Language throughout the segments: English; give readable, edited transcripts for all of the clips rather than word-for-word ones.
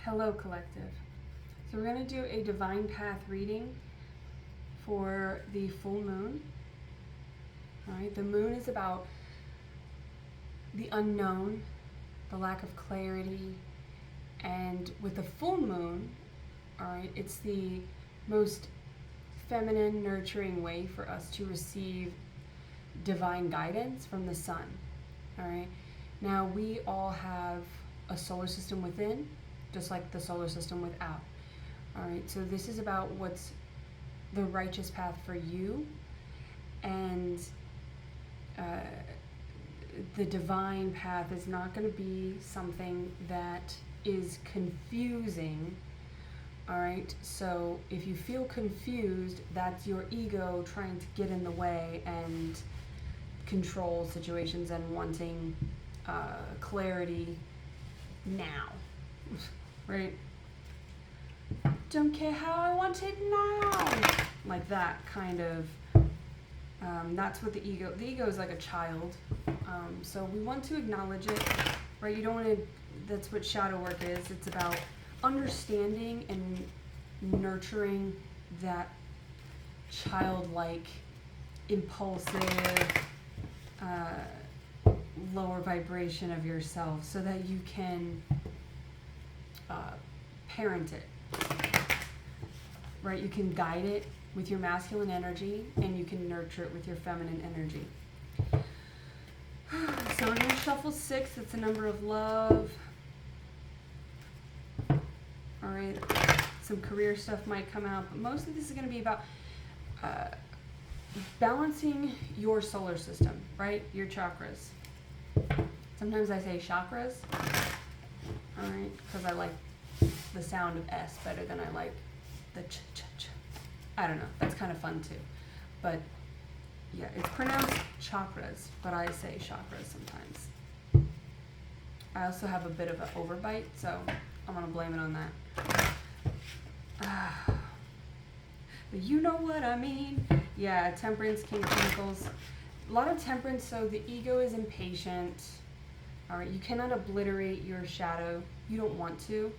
Hello, Collective. So we're going to do a Divine Path reading for the full moon. All right, the moon is about the unknown, the lack of clarity, and with the full moon, all right, it's the most feminine, nurturing way for us to receive divine guidance from the sun. All right, now we all have a solar system within, just like the solar system without. All right, so this is about what's the righteous path for you, and the divine path is not going to be something that is confusing. All right, so if you feel confused, that's your ego trying to get in the way and control situations and wanting clarity now, right? Don't care how I want it now, like that kind of. That's what the ego is like a child. So we want to acknowledge it, right? You don't want to. That's what shadow work is. It's about understanding and nurturing that childlike, impulsive, lower vibration of yourself, so that you can parent it, right? You can guide it with your masculine energy, and you can nurture it with your feminine energy. So we're going to shuffle 6. That's the number of love. All right, some career stuff might come out, but most of this is going to be about balancing your solar system, right? Your chakras. Sometimes I say chakras, all right, because I like the sound of S better than I like the ch. I don't know, that's kind of fun too. But yeah, it's pronounced chakras, but I say chakras sometimes. I also have a bit of an overbite, so I'm going to blame it on that. But you know what I mean. Yeah, temperance, King of Pentacles. A lot of temperance, so the ego is impatient. All right, you cannot obliterate your shadow. You don't want to.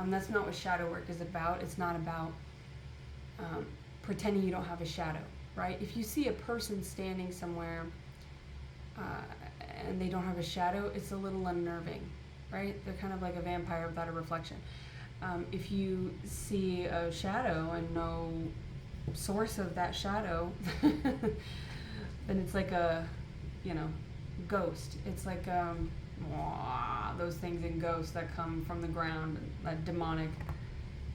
That's not what shadow work is about. It's not about pretending you don't have a shadow, right? If you see a person standing somewhere and they don't have a shadow, it's a little unnerving, right? They're kind of like a vampire without a reflection. If you see a shadow and no source of that shadow, then it's like a, ghost. It's like those things in Ghosts that come from the ground, that demonic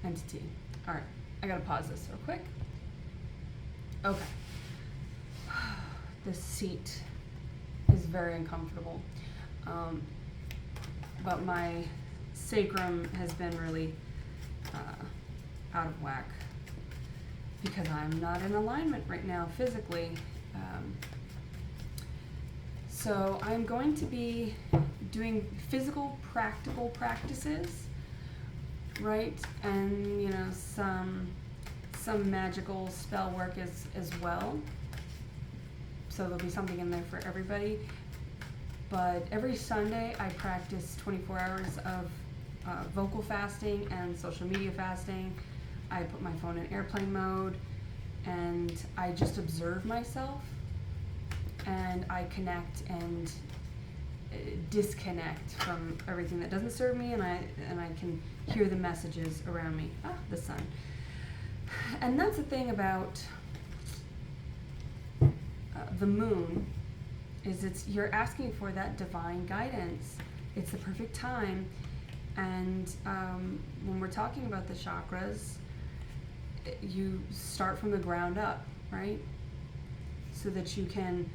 entity. All right, I gotta pause this real quick. Okay. This seat is very uncomfortable, but my sacrum has been really out of whack because I'm not in alignment right now physically. So I'm going to be doing physical, practical practices, right? And some magical spell work as well. So there'll be something in there for everybody. But every Sunday I practice 24 hours of vocal fasting and social media fasting. I put my phone in airplane mode and I just observe myself, and I connect and disconnect from everything that doesn't serve me, and I can hear the messages around me. The sun. And that's the thing about the moon, is you're asking for that divine guidance. It's the perfect time. And when we're talking about the chakras, you start from the ground up, right? So that you can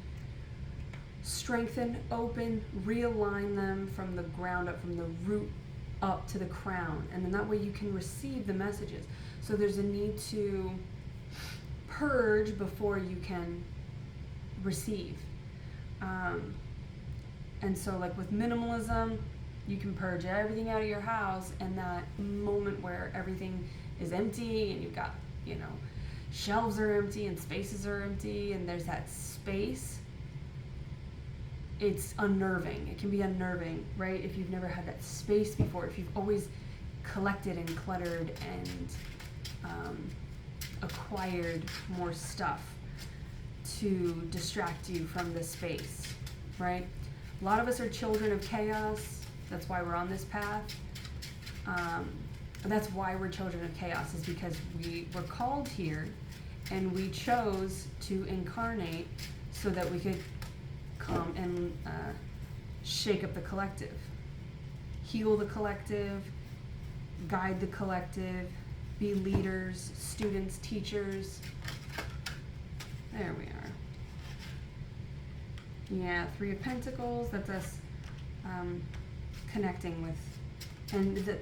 strengthen, open, realign them from the ground up, from the root up to the crown. And then that way you can receive the messages. So there's a need to purge before you can receive. And so like with minimalism, you can purge everything out of your house, and that moment where everything is empty and you've got, shelves are empty and spaces are empty and there's that space, it's unnerving. It can be unnerving, right? If you've never had that space before, if you've always collected and cluttered and acquired more stuff to distract you from the space, right? A lot of us are children of chaos. That's why we're on this path. That's why we're children of chaos, is because we were called here and we chose to incarnate so that we could come and shake up the collective, heal the collective, guide the collective, be leaders, students, teachers. There we are. Yeah, Three of Pentacles, that's us connecting with, and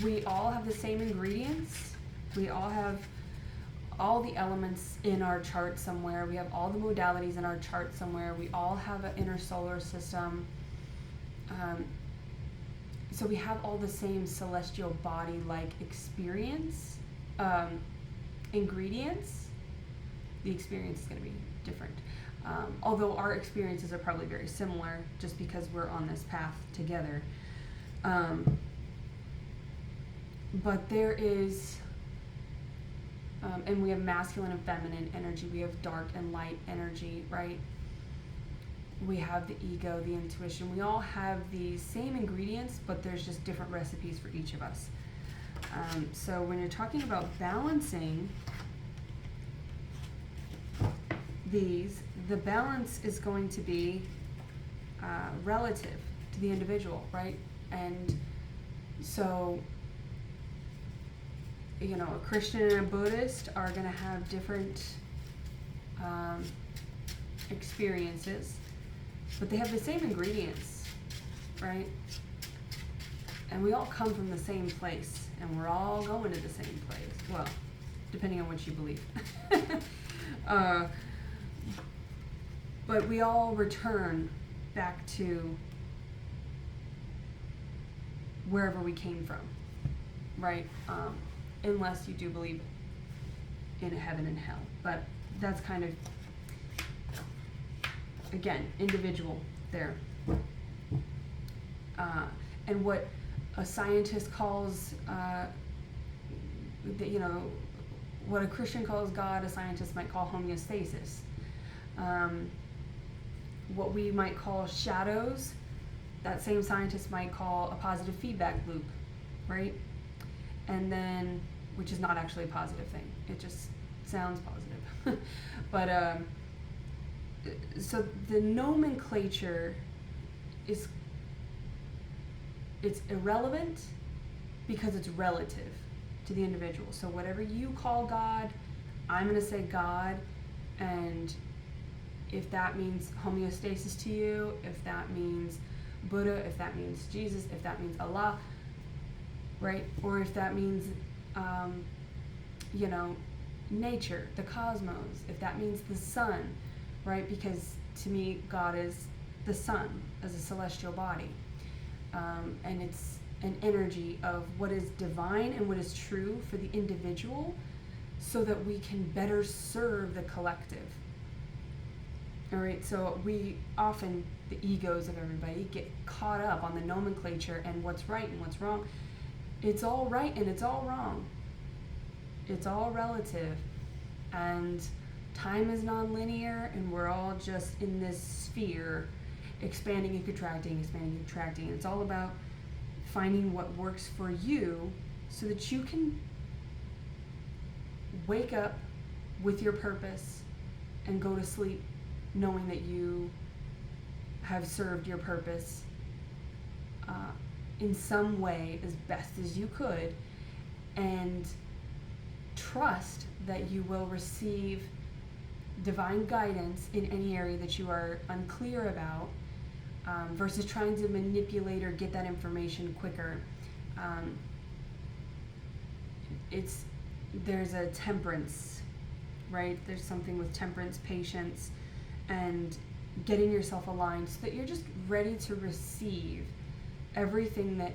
we all have the same ingredients. We all have all the elements in our chart somewhere. We have all the modalities in our chart somewhere. We all have an inner solar system. So we have all the same celestial body-like experience, ingredients. The experience is going to be different. Although our experiences are probably very similar just because we're on this path together. But there is, and we have masculine and feminine energy. We have dark and light energy, right? We have the ego, the intuition. We all have the same ingredients, but there's just different recipes for each of us. So when you're talking about balancing these, the balance is going to be relative to the individual, right? And so, you know, a Christian and a Buddhist are going to have different experiences, but they have the same ingredients, right? And we all come from the same place, and we're all going to the same place. Well, depending on what you believe. But we all return back to wherever we came from, right? Unless you do believe in heaven and hell. But that's kind of, again, individual there. And what a scientist calls, what a Christian calls God, a scientist might call homeostasis. What we might call shadows, that same scientist might call a positive feedback loop, right? And then, which is not actually a positive thing, it just sounds positive. But so the nomenclature it's irrelevant because it's relative to the individual. So whatever you call God, I'm going to say God, and if that means homeostasis to you, if that means Buddha, if that means Jesus, if that means Allah, right? Or if that means, nature, the cosmos, if that means the sun, right? Because to me, God is the sun as a celestial body. And it's an energy of what is divine and what is true for the individual so that we can better serve the collective. All right, so we often, the egos of everybody, get caught up on the nomenclature and what's right and what's wrong. It's all right and it's all wrong. It's all relative. And time is non-linear, and we're all just in this sphere, expanding and contracting, expanding and contracting. It's all about finding what works for you so that you can wake up with your purpose and go to sleep knowing that you have served your purpose in some way as best as you could, and trust that you will receive divine guidance in any area that you are unclear about, versus trying to manipulate or get that information quicker. There's a temperance, right? There's something with temperance, patience, and getting yourself aligned so that you're just ready to receive everything that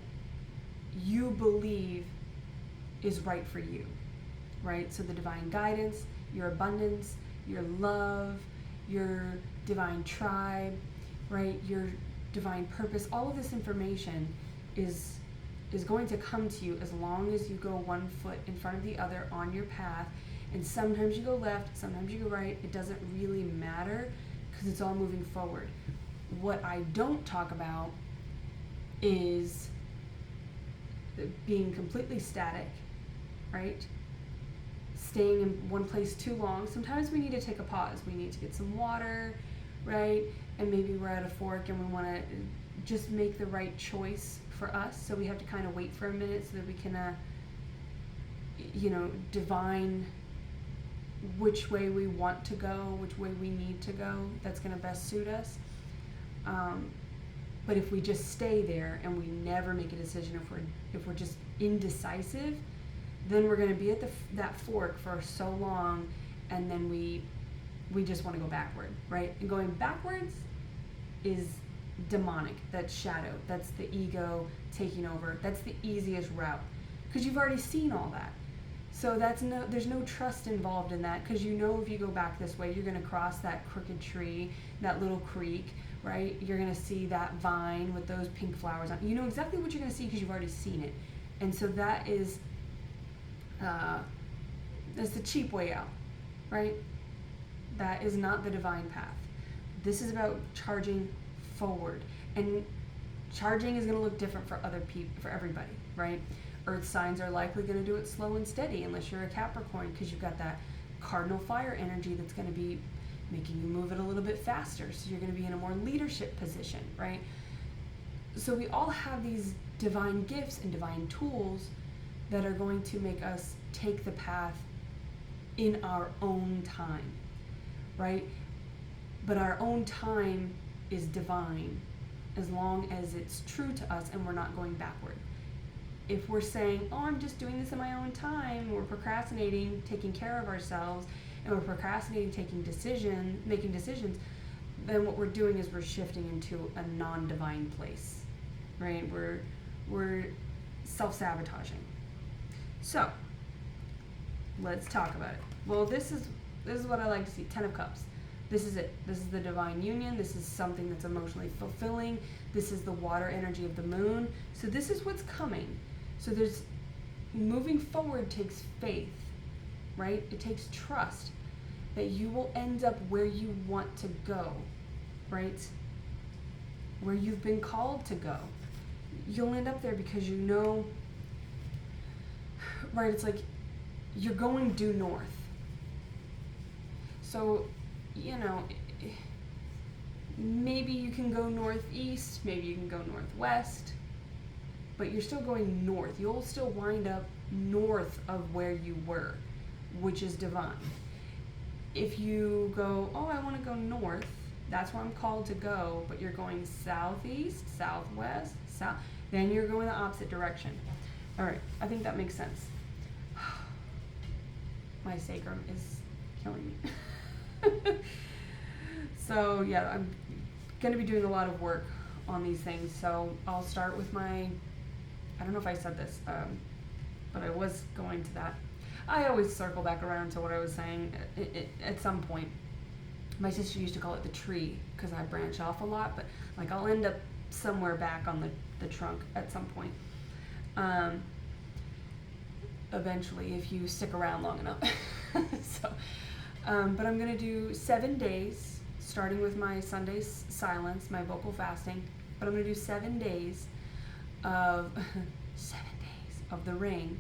you believe is right for you, right? So the divine guidance, your abundance, your love, your divine tribe, right? Your divine purpose, all of this information is going to come to you as long as you go one foot in front of the other on your path. And sometimes you go left, sometimes you go right. It doesn't really matter because it's all moving forward. What I don't talk about is being completely static, right? Staying in one place too long. Sometimes we need to take a pause. We need to get some water, right? And maybe we're at a fork and we want to just make the right choice for us. So we have to kind of wait for a minute so that we can, divine which way we want to go, which way we need to go. That's going to best suit us. But if we just stay there and we never make a decision, if we're just indecisive, then we're going to be at that fork for so long, and then we just want to go backward, right? And going backwards is demonic. That's shadow. That's the ego taking over. That's the easiest route because you've already seen all that. So there's no trust involved in that, because if you go back this way, you're going to cross that crooked tree, that little creek, right? You're going to see that vine with those pink flowers on. You know exactly what you're going to see because you've already seen it. And so that is that's the cheap way out, right? That is not the divine path. This is about charging forward, and charging is going to look different for other people, for everybody, right? Earth signs are likely going to do it slow and steady unless you're a Capricorn, because you've got that cardinal fire energy that's going to be making you move it a little bit faster. So you're going to be in a more leadership position, right? So we all have these divine gifts and divine tools that are going to make us take the path in our own time, right? But our own time is divine as long as it's true to us and we're not going backward. If we're saying, I'm just doing this in my own time, we're procrastinating taking care of ourselves, and we're procrastinating making decisions, then what we're doing is we're shifting into a non-divine place, right? We're self-sabotaging. So let's talk about it. Well, this is what I like to see. 10 of Cups. This is it. This is the divine union. This is something that's emotionally fulfilling. This is the water energy of the moon. So this is what's coming. So there's moving forward takes faith, right? It takes trust that you will end up where you want to go, right? Where you've been called to go. You'll end up there because right? It's like you're going due north. So, maybe you can go northeast, maybe you can go northwest, but you're still going north. You'll still wind up north of where you were, which is divine. If you go, I want to go north, that's where I'm called to go, but you're going southeast, southwest, south, then you're going the opposite direction. All right, I think that makes sense. My sacrum is killing me. So yeah, I'm going to be doing a lot of work on these things. So I'll start with I don't know if I said this, but I was going to that. I always circle back around to what I was saying at some point. My sister used to call it the tree because I branch off a lot, but like I'll end up somewhere back on the trunk at some point. Eventually, if you stick around long enough. So, but I'm going to do 7 days, starting with my Sunday silence, my vocal fasting. But I'm going to do 7 days of 7 days of the ring.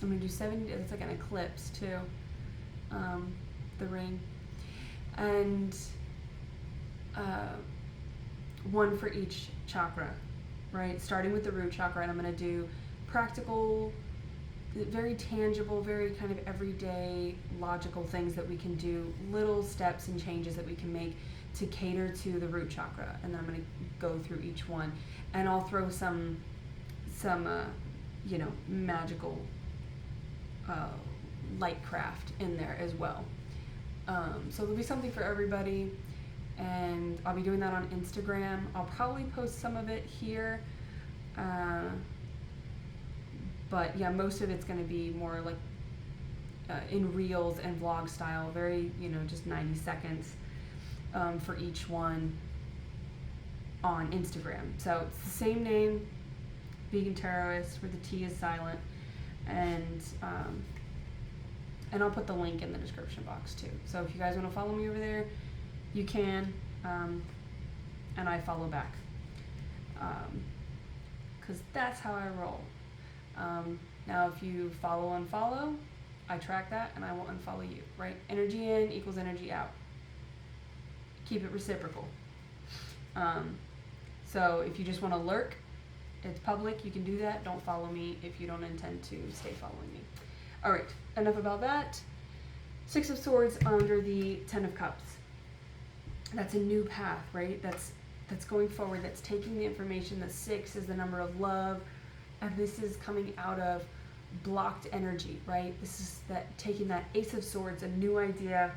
I'm going to do 7 days. It's like an eclipse too. The ring, and one for each chakra, right? Starting with the root chakra, and I'm going to do practical, very tangible, very kind of everyday, logical things that we can do, little steps and changes that we can make to cater to the root chakra. And then I'm going to go through each one, and I'll throw some magical light craft in there as well. So there'll be something for everybody, and I'll be doing that on Instagram. I'll probably post some of it here. But yeah, most of it's going to be more like in reels and vlog style, very, just 90 seconds for each one on Instagram. So it's the same name, vegan terrorist, where the T is silent, and I'll put the link in the description box too. So if you guys want to follow me over there, you can, and I follow back, because that's how I roll. Now if you unfollow, I track that and I will unfollow you, right? Energy in equals energy out. Keep it reciprocal. So if you just want to lurk, it's public, you can do that. Don't follow me if you don't intend to stay following me. All right, enough about that. Six of Swords under the Ten of Cups. That's a new path, right? That's going forward. That's taking the information. The six is the number of love, and this is coming out of blocked energy, right? This is that taking that Ace of Swords, a new idea,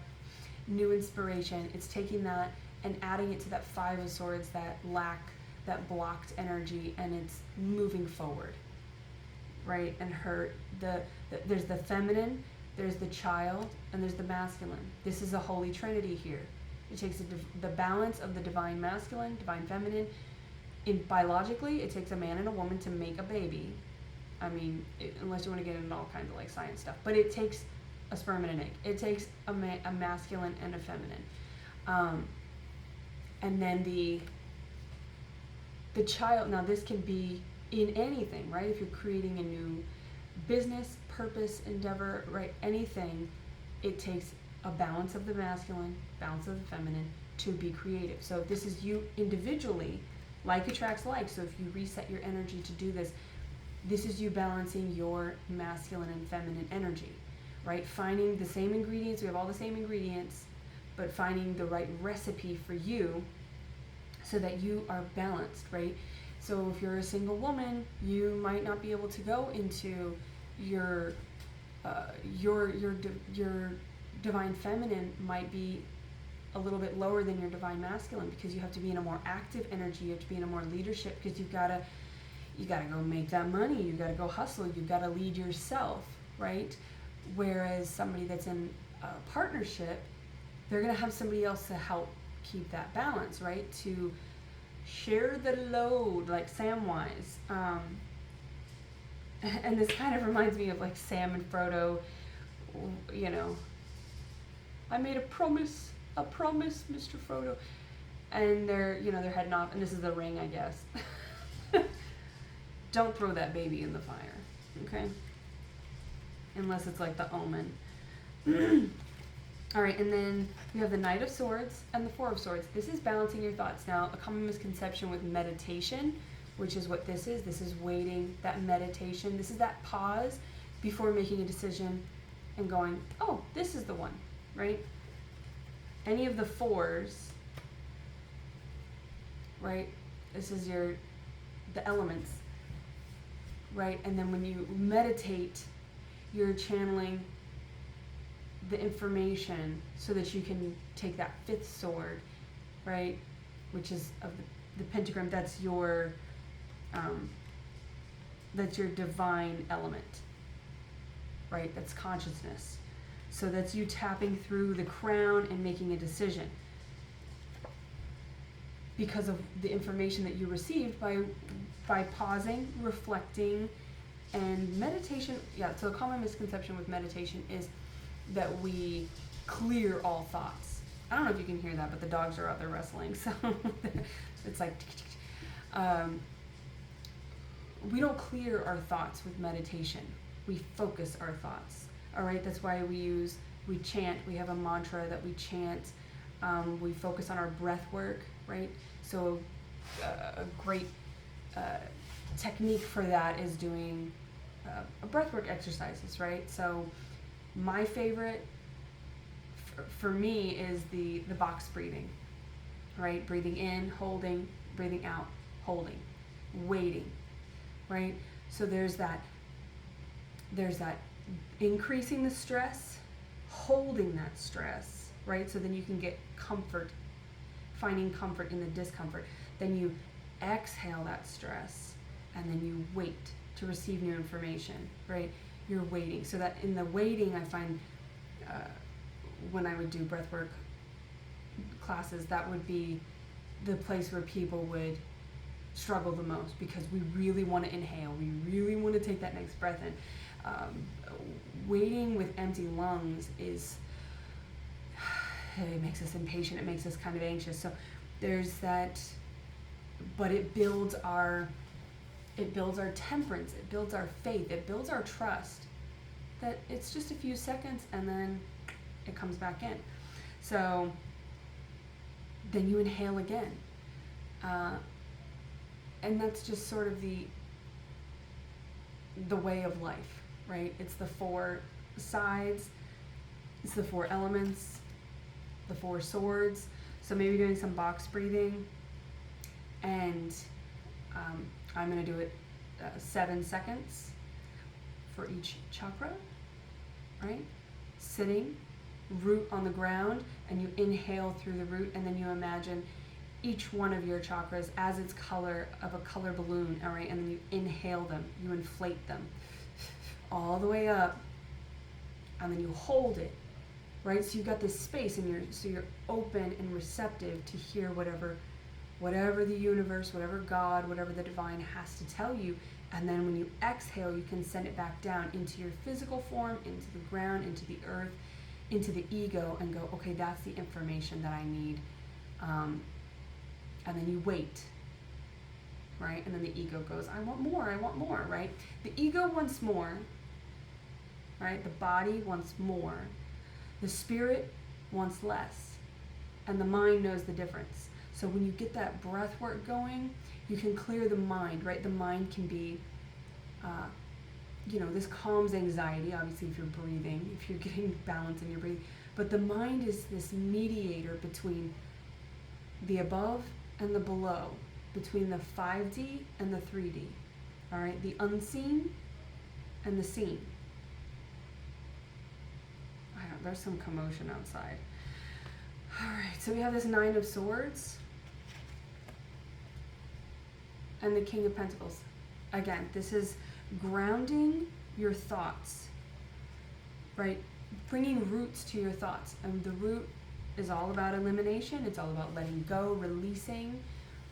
new inspiration. It's taking that and adding it to that Five of Swords, that blocked energy, and it's moving forward, right? And there's the feminine, there's the child, and there's the masculine. This is a holy trinity here. It takes the balance of the divine masculine, divine feminine. Biologically, it takes a man and a woman to make a baby. I mean, unless you want to get into all kinds of like science stuff, but it takes a sperm and an egg. It takes a masculine and a feminine. And then the child, now this can be in anything, right? If you're creating a new business, purpose, endeavor, right? Anything, it takes a balance of the masculine, balance of the feminine to be creative. So this is you individually, like attracts like. So if you reset your energy to do this, this is you balancing your masculine and feminine energy, right? Finding the same ingredients, we have all the same ingredients, but finding the right recipe for you so that you are balanced, right? So if you're a single woman, you might not be able to go into your divine feminine might be a little bit lower than your divine masculine, because you have to be in a more active energy, you have to be in a more leadership, because you gotta go make that money, you gotta go hustle, you gotta lead yourself, right? Whereas somebody that's in a partnership, they're gonna have somebody else to help keep that balance, right? To share the load, like Samwise. And this kind of reminds me of like Sam and Frodo, you know, I made a promise, Mr. Frodo. And they're heading off, and this is the ring, I guess. Don't throw that baby in the fire, okay? Unless it's like the Omen. All right, and then you have the Knight of Swords and the Four of Swords. This is balancing your thoughts. Now, a common misconception with meditation, which is what this is waiting, that meditation. This is that pause before making a decision and going, oh, this is the one, right? Any of the fours, right? This is the elements, right? And then when you meditate, you're channeling the information so that you can take that fifth sword, right? Which is of the pentagram. That's your divine element, right? That's consciousness. So that's you tapping through the crown and making a decision because of the information that you received by pausing, reflecting, and meditation. Yeah, so a common misconception with meditation is that we clear all thoughts. I don't know if you can hear that, but the dogs are out there wrestling, so it's like we don't clear our thoughts with meditation. We focus our thoughts. All right, that's why we chant. We have a mantra that we chant. We focus on our breath work, right? So a great technique for that is doing breathwork exercises, right? So my favorite for me is the box breathing, right? Breathing in, holding, breathing out, holding, waiting, right? So there's that increasing the stress, holding that stress, right? So then you can get comfort, finding comfort in the discomfort. Then you exhale that stress, and then you wait to receive new information, right? You're waiting. So that in the waiting, I find when I would do breathwork classes, that would be the place where people would struggle the most, because we really want to inhale, we really want to take that next breath in. Waiting with empty lungs it makes us impatient, it makes us kind of anxious. So there's that, but it builds our temperance, it builds our faith, it builds our trust that it's just a few seconds and then it comes back in. So then you inhale again. And that's just sort of the way of life, right? It's the 4 sides, it's the 4 elements, the 4 swords. So maybe doing some box breathing, and I'm going to do it 7 seconds for each chakra, right? Sitting, root on the ground, and you inhale through the root, and then you imagine each one of your chakras as its color of a color balloon, all right? And then you inhale them, you inflate them all the way up, and then you hold it, right? So you've got this space, and you're open and receptive to hear whatever the universe, whatever God, whatever the divine has to tell you. And then when you exhale, you can send it back down into your physical form, into the ground, into the earth, into the ego, and go, okay, that's the information that I need. And then you wait, right? And then the ego goes, I want more, right? The ego wants more, right? The body wants more. The spirit wants less. And the mind knows the difference. So when you get that breath work going, you can clear the mind, right? The mind can be, this calms anxiety, obviously, if you're breathing, if you're getting balance in your breathing. But the mind is this mediator between the above and the below, between the 5D and the 3D, all right? The unseen and the seen. There's some commotion outside. All right, so we have this 9 of Swords and the King of Pentacles. Again, this is grounding your thoughts, right? Bringing roots to your thoughts. And the root is all about elimination. It's all about letting go, releasing,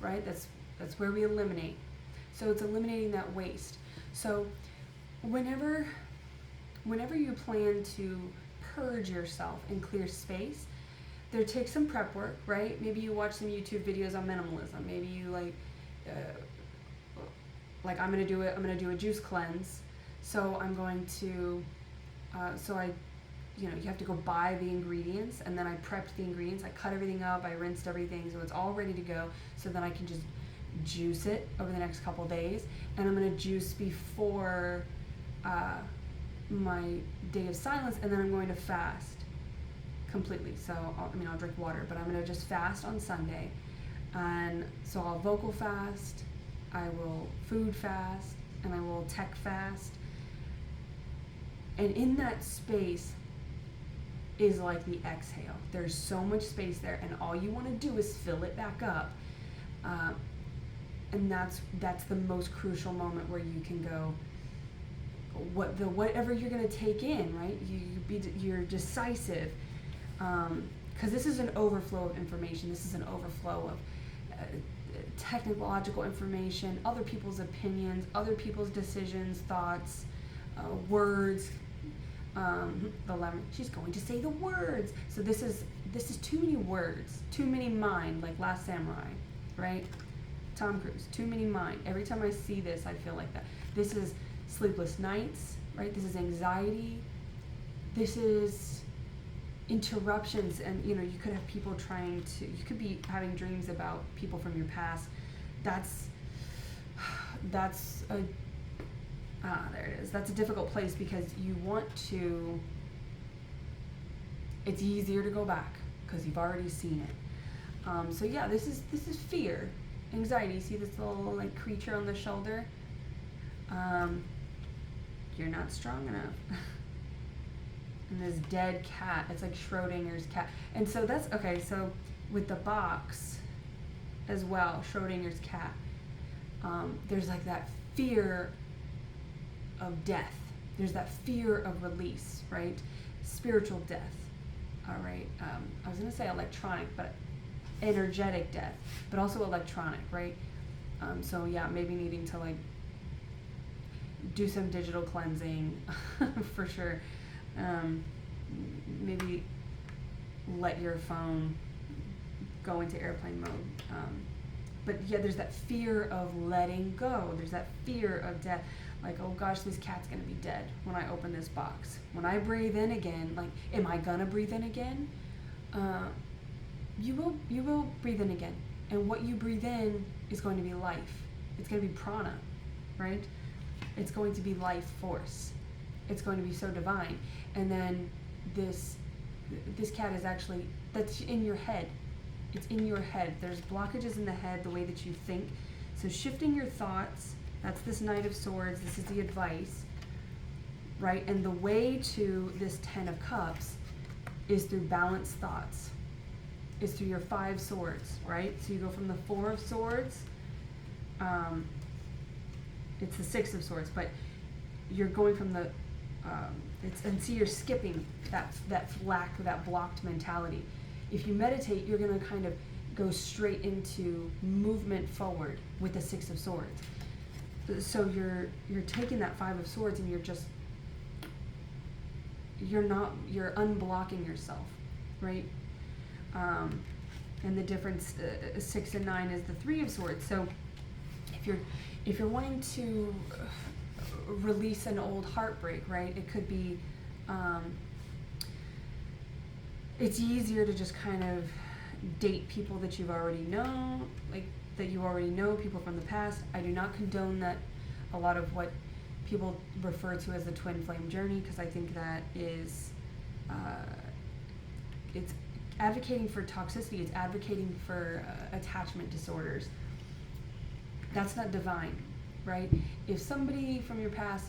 right? That's where we eliminate. So it's eliminating that waste. So whenever you plan to purge yourself and clear space, there takes some prep work, right? Maybe you watch some YouTube videos on minimalism. Maybe you I'm gonna do a juice cleanse. So I'm going to, you have to go buy the ingredients, and then I prepped the ingredients. I cut everything up, I rinsed everything, so it's all ready to go. So then I can just juice it over the next couple days, and I'm gonna juice before my day of silence, and then I'm going to fast completely. So I'll drink water, but I'm gonna just fast on Sunday, and so I'll vocal fast, I will food fast, and I will tech fast. And in that space is like the exhale. There's so much space there, and all you want to do is fill it back up. And that's the most crucial moment where you can go, whatever you're going to take in, right? You're decisive, because this is an overflow of information. This is an overflow of technological information, other people's opinions, other people's decisions, thoughts, words. The lemon, she's going to say the words. So this is too many words, too many mind, like Last Samurai, right? Tom Cruise, too many mind. Every time I see this, I feel like that. This is sleepless nights, right? This is anxiety. This is interruptions, and you could have people you could be having dreams about people from your past. There it is. That's a difficult place, because you want to, it's easier to go back because you've already seen it. So yeah, this is fear, anxiety. See this little creature on the shoulder? You're not strong enough. And this dead cat, it's like Schrodinger's cat. And so that's, okay, so with the box as well, Schrodinger's cat, there's that fear of death. There's that fear of release, right? Spiritual death, all right? I was gonna say electronic, but energetic death, but also electronic, right? So yeah, maybe needing to like do some digital cleansing for sure. Maybe let your phone go into airplane mode. But yeah, there's that fear of letting go. There's that fear of death. Like, oh gosh, this cat's gonna be dead when I open this box. When I breathe in again, like, am I gonna breathe in again? You will breathe in again. And what you breathe in is going to be life. It's going to be prana, right? It's going to be life force. It's going to be so divine. And then this cat is actually, that's in your head. It's in your head. There's blockages in the head, the way that you think. So shifting your thoughts, that's this Knight of Swords. This is the advice, right? And the way to this 10 of Cups is through balanced thoughts. Is through your 5 swords, right? So you go from the 4 of Swords, it's the 6 of Swords, but you're going from the, and see, you're skipping that blocked mentality. If you meditate, you're gonna kind of go straight into movement forward with the 6 of Swords. So you're taking that 5 of Swords and you're unblocking yourself, right? And the difference, 6 and 9 is the 3 of Swords. So if you're wanting to release an old heartbreak, right? It could be, it's easier to just kind of date people that you've already known, like that you already know, people from the past. I do not condone that, a lot of what people refer to as the twin flame journey, because I think that is, it's advocating for toxicity. It's advocating for attachment disorders. That's not divine, right? If somebody from your past,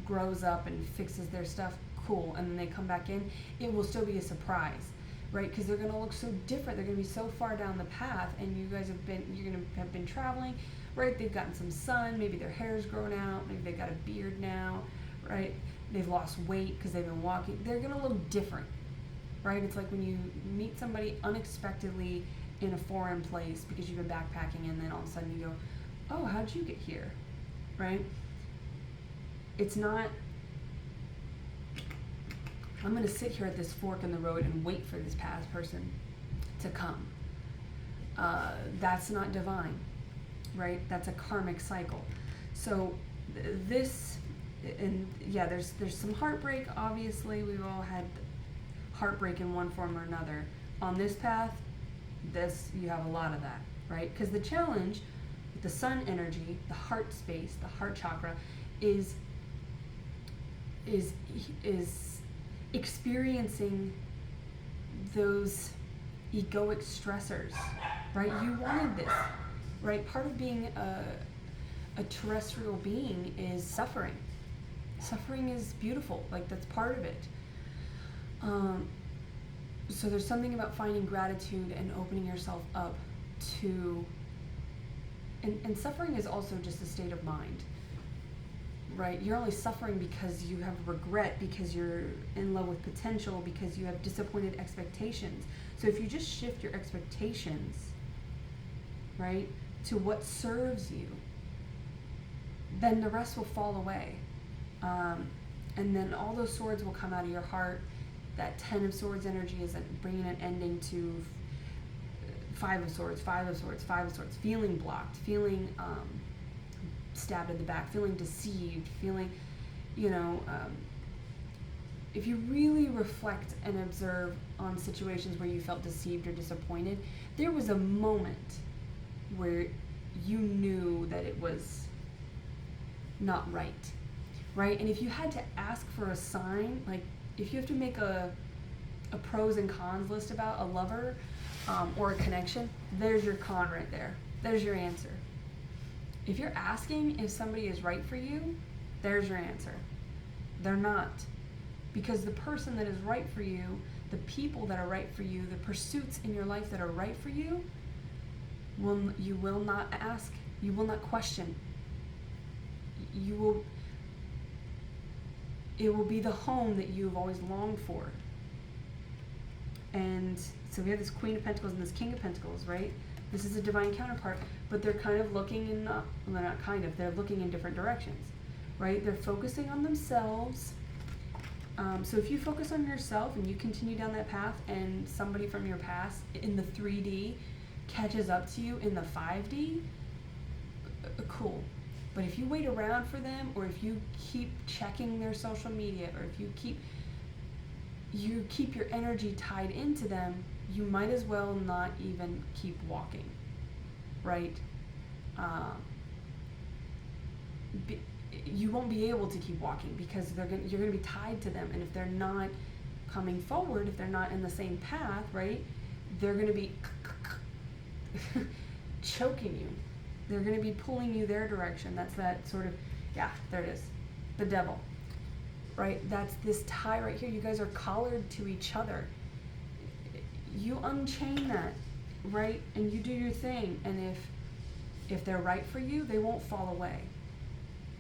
grows up and fixes their stuff, cool, and then they come back in, it will still be a surprise, right? Because they're going to look so different. They're going to be so far down the path, and you're going to have been traveling, right? They've gotten some sun. Maybe their hair's grown out. Maybe they've got a beard now, right? They've lost weight because they've been walking. They're going to look different. Right? It's like when you meet somebody unexpectedly in a foreign place because you've been backpacking, and then all of a sudden you go, oh, how'd you get here? Right? It's not, I'm going to sit here at this fork in the road and wait for this past person to come. That's not divine, right? That's a karmic cycle. So this, and yeah, there's some heartbreak. Obviously, we've all had heartbreak in one form or another. On this path, you have a lot of that, right? Because the challenge with the sun energy, the heart space, the heart chakra, is experiencing those egoic stressors, right? You wanted this, right? Part of being a terrestrial being is suffering. Suffering is beautiful, like that's part of it. So there's something about finding gratitude and opening yourself up to, and suffering is also just a state of mind, right? You're only suffering because you have regret, because you're in love with potential, because you have disappointed expectations. So if you just shift your expectations, right, to what serves you, then the rest will fall away. And then all those swords will come out of your heart. That 10 of Swords energy is bringing an ending to 5 of Swords, 5 of Swords, 5 of Swords, feeling blocked, feeling stabbed in the back, feeling deceived, feeling, if you really reflect and observe on situations where you felt deceived or disappointed, there was a moment where you knew that it was not right, right? And if you had to ask for a sign, like, if you have to make a pros and cons list about a lover or a connection, there's your con right there. There's your answer. If you're asking if somebody is right for you, there's your answer. They're not. Because the person that is right for you, the people that are right for you, the pursuits in your life that are right for you, you will not ask, you will not question. It will be the home that you've always longed for. And so we have this Queen of Pentacles and this King of Pentacles, right? This is a divine counterpart, but they're kind of looking in, not kind of, they're looking in different directions, right? They're focusing on themselves. So if you focus on yourself and you continue down that path, and somebody from your past in the 3D catches up to you in the 5D, cool. But if you wait around for them, or if you keep checking their social media, or if you keep your energy tied into them, you might as well not even keep walking, right? You won't be able to keep walking because you're going to be tied to them, and if they're not coming forward, if they're not in the same path, right, they're going to be choking you. They're going to be pulling you their direction. That's that sort of, yeah, there it is, the devil, right? That's this tie right here. You guys are collared to each other. You unchain that, right, and you do your thing, and if they're right for you, they won't fall away.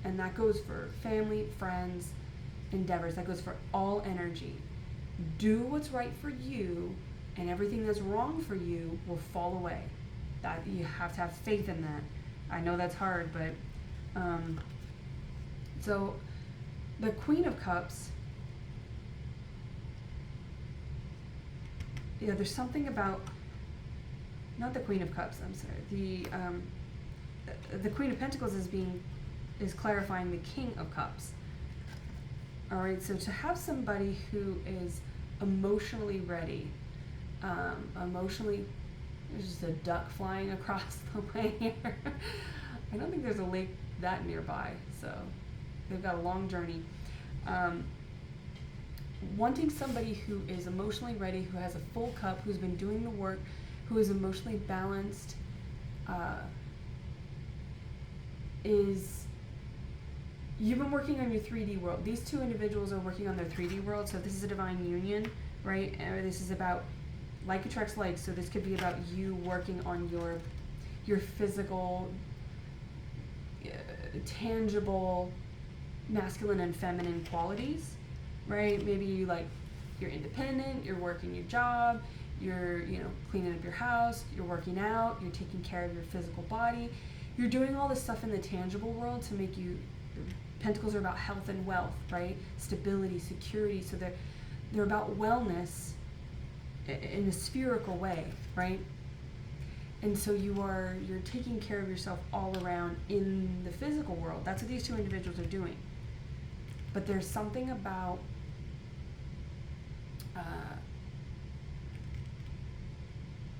And that goes for family, friends, endeavors. That goes for all energy. Do what's right for you, and everything that's wrong for you will fall away. That you have to have faith in that. I know that's hard, but so the Queen of Cups. Yeah, there's something about, not the Queen of Cups. I'm sorry. The Queen of Pentacles is clarifying the King of Cups. All right, so to have somebody who is emotionally ready, there's just a duck flying across the way here. I don't think there's a lake that nearby, so they've got a long journey. Wanting somebody who is emotionally ready, who has a full cup, who's been doing the work, who is emotionally balanced, you've been working on your 3D world. These two individuals are working on their 3D world, so this is a divine union, right? Or this is about like attracts like, so this could be about you working on your physical, tangible, masculine and feminine qualities, right? Maybe you're independent, you're working your job, you're cleaning up your house, you're working out, you're taking care of your physical body, you're doing all this stuff in the tangible world to make you. Pentacles are about health and wealth, right? Stability, security. So they're about wellness in a spherical way, right? And so you're taking care of yourself all around in the physical world. That's what these two individuals are doing. But there's something about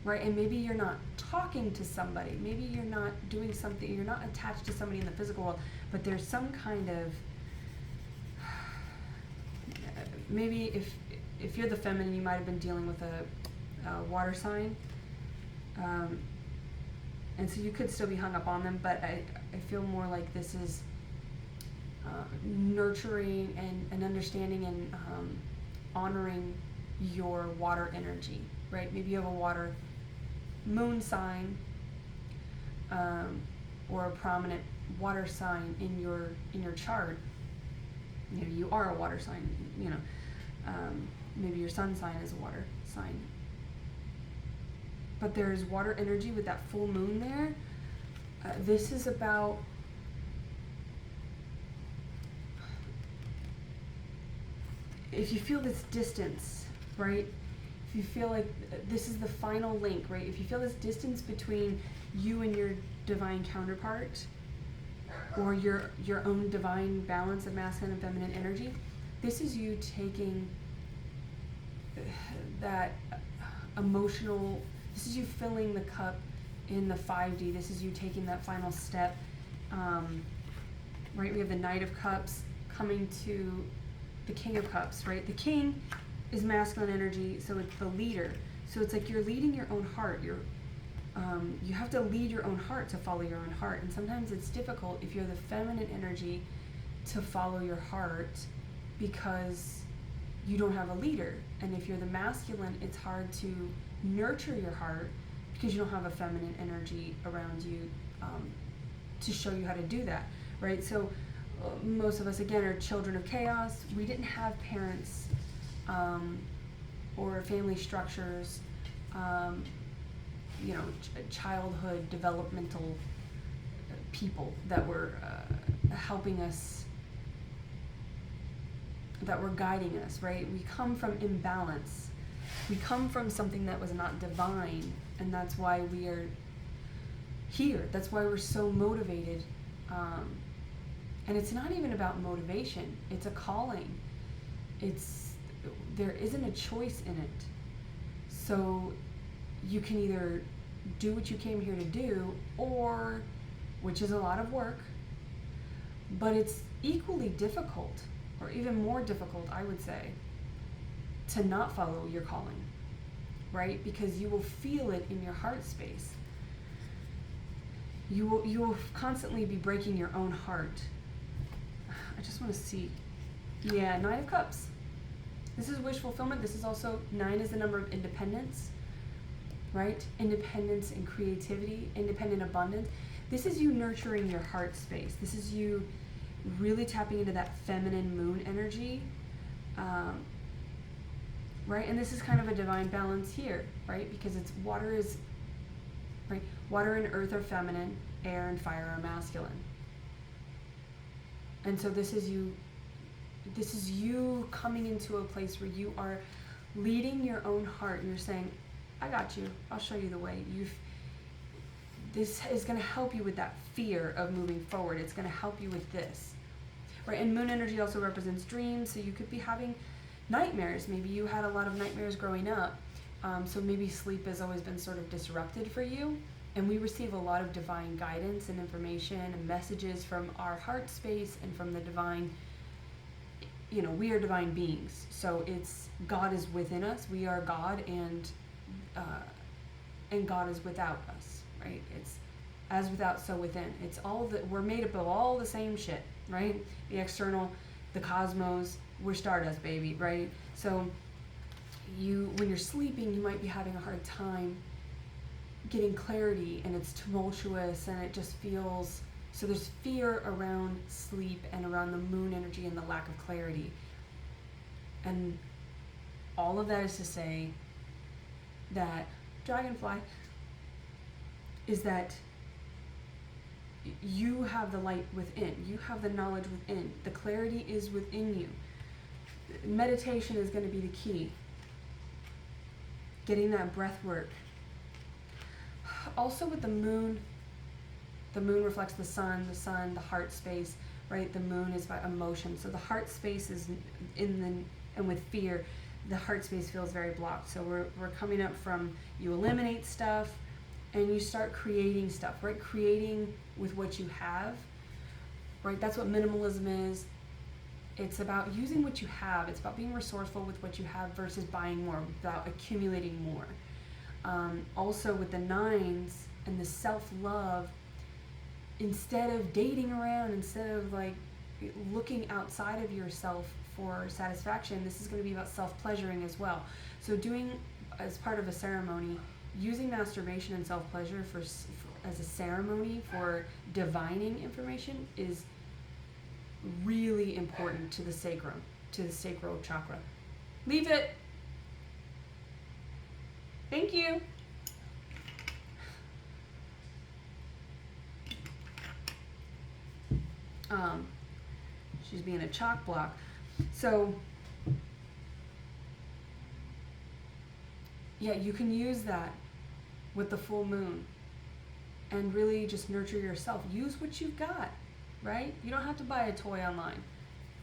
right, and maybe you're not talking to somebody, maybe you're not doing something, you're not attached to somebody in the physical world, but there's some kind of, maybe if you're the feminine, you might have been dealing with a water sign, and so you could still be hung up on them, but I feel more like this is nurturing and understanding and honoring your water energy, right? Maybe you have a water moon sign, or a prominent water sign in your chart. You are a water sign. Maybe your sun sign is a water sign. But there's water energy with that full moon there. This is about if you feel this distance, right? If you feel like this is the final link, right? If you feel this distance between you and your divine counterpart, or your own divine balance of masculine and feminine energy, this is you taking that emotional, this is you filling the cup in the 5D, this is you taking that final step, right? We have the Knight of Cups coming to the King of Cups, right? The King is masculine energy, so it's the leader. So it's like you're leading your own heart. You have to lead your own heart to follow your own heart. And sometimes it's difficult if you're the feminine energy to follow your heart because you don't have a leader. And if you're the masculine, it's hard to nurture your heart because you don't have a feminine energy around you to show you how to do that, right? So most of us, again, are children of chaos. We didn't have parents or family structures childhood developmental people that were helping us, that were guiding us, right? We come from imbalance. We come from something that was not divine, and that's why we are here. That's why we're so motivated. And it's not even about motivation. It's a calling. There isn't a choice in it. So you can either do what you came here to do, or, which is a lot of work, but it's equally difficult, or even more difficult, I would say, to not follow your calling, right? Because you will feel it in your heart space. You will constantly be breaking your own heart. I just want to see. Yeah, 9 of Cups. This is wish fulfillment. This is also, 9 is the number of independence, right? Independence and creativity, independent abundance. This is you nurturing your heart space. This is you really tapping into that feminine moon energy, right? And this is kind of a divine balance here, right? Because it's water is, right? Water and earth are feminine, air and fire are masculine. And so this is you coming into a place where you are leading your own heart, and you're saying, I got you. I'll show you the way. This is going to help you with that fear of moving forward. It's going to help you with this, right? And moon energy also represents dreams, so you could be having nightmares. Maybe you had a lot of nightmares growing up, so maybe sleep has always been sort of disrupted for you. And we receive a lot of divine guidance and information and messages from our heart space and from the divine. We are divine beings, so it's God is within us. We are God, and God is without us, right? It's as without, so within. It's all that we're made up of, all the same shit, right? The external, the cosmos. We're stardust, baby, right? So when you're sleeping, you might be having a hard time getting clarity, and it's tumultuous, and it just feels. So there's fear around sleep and around the moon energy and the lack of clarity. And all of that is to say that Dragonfly is that you have the light within. You have the knowledge within. The clarity is within you. Meditation is going to be the key. Getting that breath work. Also with the moon reflects the sun, the heart space, right? The moon is about emotion. So the heart space is and with fear, the heart space feels very blocked. So we're coming up from, you eliminate stuff and you start creating stuff, right? Creating with what you have, right? That's what minimalism is. It's about using what you have. It's about being resourceful with what you have versus buying more, without accumulating more. Also with the 9s and the self-love, instead of dating around, instead of like looking outside of yourself for satisfaction, this is going to be about self-pleasuring as well. So doing, as part of a ceremony, using masturbation and self-pleasure as a ceremony for divining information is really important to the sacrum, to the sacral chakra. Leave it. Thank you. She's being a chalk block. So, yeah, you can use that with the full moon and really just nurture yourself. Use what you've got, right? You don't have to buy a toy online.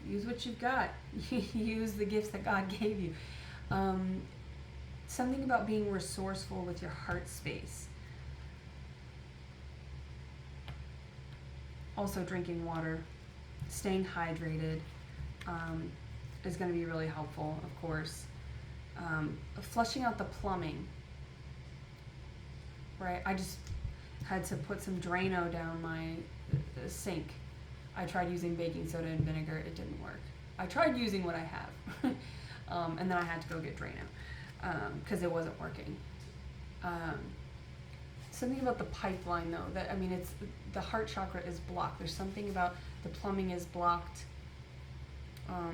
Use what you've got. Use the gifts that God gave you. Something about being resourceful with your heart space. Also drinking water, staying hydrated is going to be really helpful, of course. Flushing out the plumbing, right? I just had to put some Drano down my sink. I tried using baking soda and vinegar. It didn't work. I tried using what I have. And then I had to go get Drano because it wasn't working. Something about the pipeline, though, that, I mean, it's, the heart chakra is blocked. There's something about the plumbing is blocked. I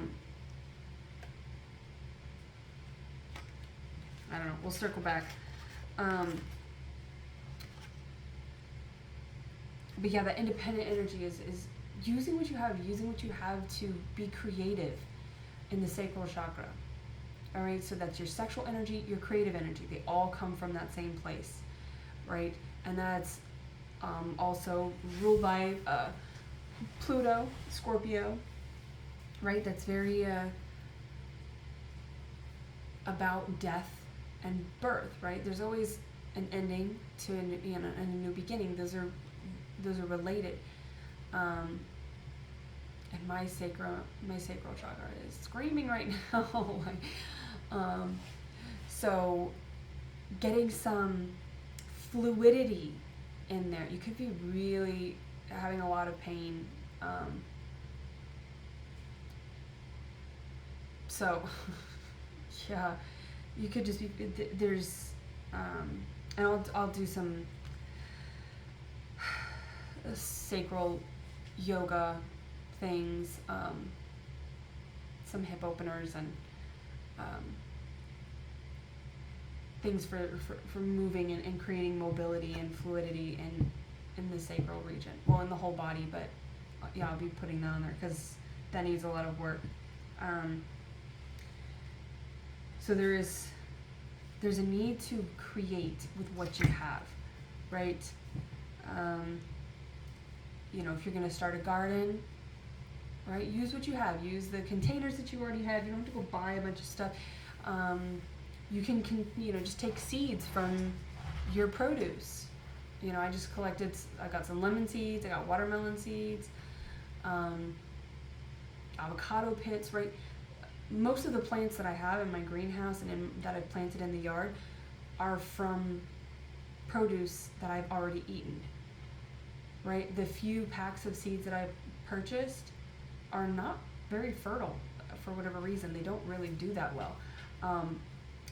don't know. We'll circle back. but yeah, that independent energy is using what you have to be creative in the sacral chakra. All right, so that's your sexual energy, your creative energy. They all come from that same place, right? And that's also ruled by Pluto, Scorpio, right? That's very about death and birth, right? There's always an ending to and a new beginning. Those are related. And my sacral chakra is screaming right now. So getting some fluidity in there. You could be really having a lot of pain. So yeah, you could just be there's and I'll do some sacral yoga things, some hip openers and things for moving and creating mobility and fluidity in the sacral region. Well, in the whole body, but yeah, I'll be putting that on there because that needs a lot of work. So there's a need to create with what you have, right? If you're going to start a garden, right, use what you have. Use the containers that you already have. You don't have to go buy a bunch of stuff. You can just take seeds from your produce. I just I got some lemon seeds, I got watermelon seeds, avocado pits, right? Most of the plants that I have in my greenhouse and that I've planted in the yard are from produce that I've already eaten, right? The few packs of seeds that I've purchased are not very fertile for whatever reason. They don't really do that well.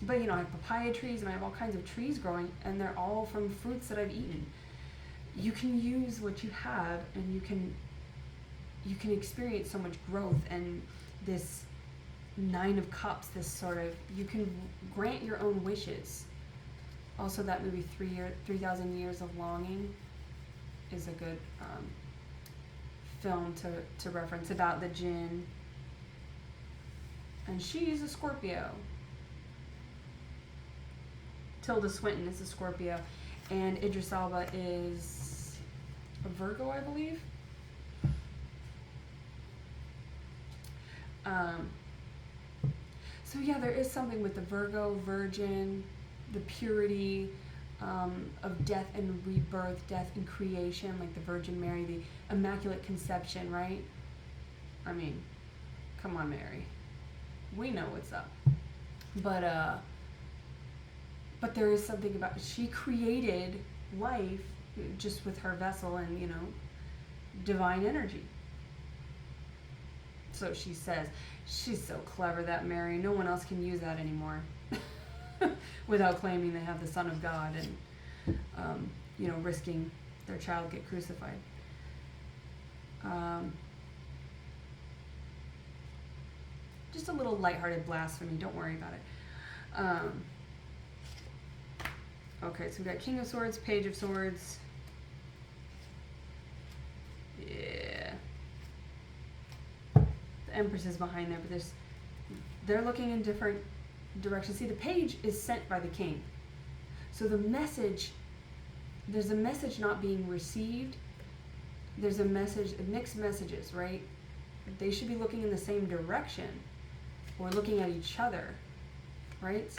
But I have papaya trees and I have all kinds of trees growing, and they're all from fruits that I've eaten. You can use what you have, and you can experience so much growth. And this 9 of Cups, this sort of, you can grant your own wishes. Also, that movie 3,000 Years of Longing is a good film to reference about the Jinn. And she's a Scorpio. Tilda Swinton is a Scorpio, and Idris Elba is a Virgo, I believe. So yeah, there is something with the Virgo, Virgin, the purity of death and rebirth, death and creation, like the Virgin Mary, the Immaculate Conception, right? I mean, come on, Mary. We know what's up. But there is something about, she created life just with her vessel and, divine energy. So she says, she's so clever, that Mary. No one else can use that anymore without claiming they have the Son of God and, risking their child get crucified. Just a little lighthearted blasphemy. Don't worry about it. Okay, so we got King of Swords, Page of Swords. Yeah. The Empress is behind there, but they're looking in different directions. See, the Page is sent by the King. So there's a message not being received. There's a message, mixed messages, right? They should be looking in the same direction or looking at each other, right?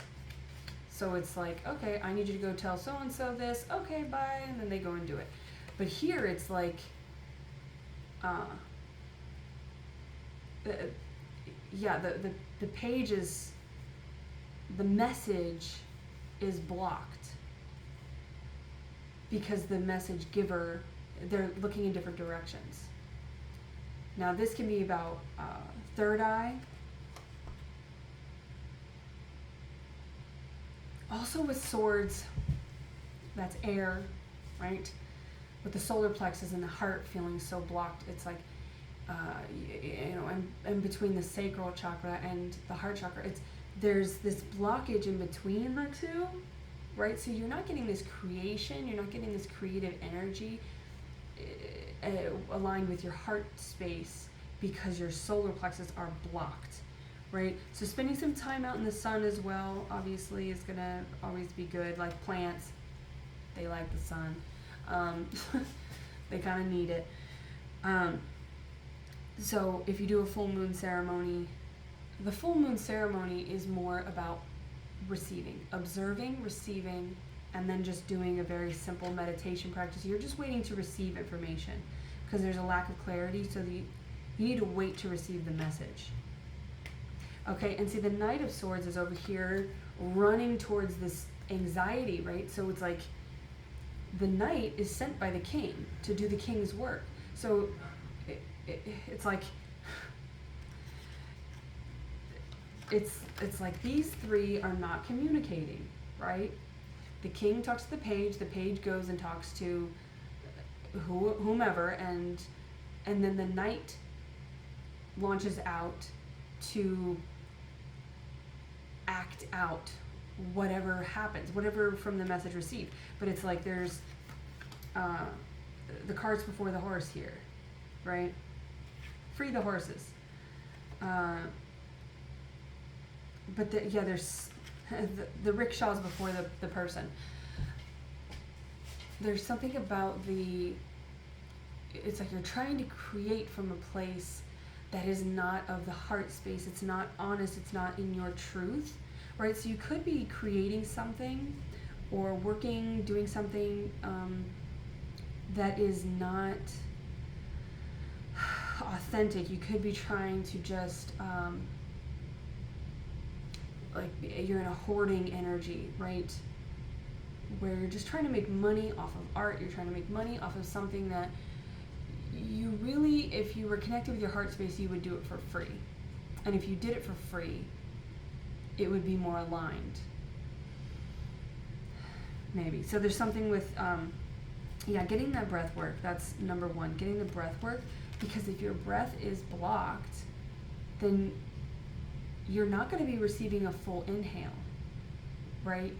So it's like, okay, I need you to go tell so-and-so this. Okay, bye. And then they go and do it. But here it's like, the page is, the message is blocked because the message giver, they're looking in different directions. Now this can be about third eye. Also with swords, that's air, right? With the solar plexus and the heart feeling so blocked, it's like, and between the sacral chakra and the heart chakra, there's this blockage in between the two, right? So you're not getting this creation, you're not getting this creative energy aligned with your heart space because your solar plexus are blocked, right? So spending some time out in the sun as well, obviously, is gonna always be good. Like plants, they like the sun. They kind of need it. So if you do a full moon ceremony, the full moon ceremony is more about receiving, observing, receiving, and then just doing a very simple meditation practice. You're just waiting to receive information because there's a lack of clarity, so you need to wait to receive the message. Okay, and see, the Knight of Swords is over here running towards this anxiety, right? So it's like the Knight is sent by the King to do the King's work. So it's like it's like these three are not communicating, right? The King talks to the page goes and talks to whomever, and then the Knight launches out to act out whatever happens, whatever from the message received. But it's like there's the carts before the horse here, right? Free the horses. But there's the rickshaws before the person. There's something about it's like you're trying to create from a place that is not of the heart space. It's not honest. It's not in your truth, right? So you could be creating something or working, doing something that is not authentic. You could be trying to just like you're in a hoarding energy, right? Where you're just trying to make money off of art. You're trying to make money off of something that you really, if you were connected with your heart space, you would do it for free. And if you did it for free, it would be more aligned. Maybe. So there's something with, getting that breath work. That's number one, getting the breath work. Because if your breath is blocked, then you're not going to be receiving a full inhale, right?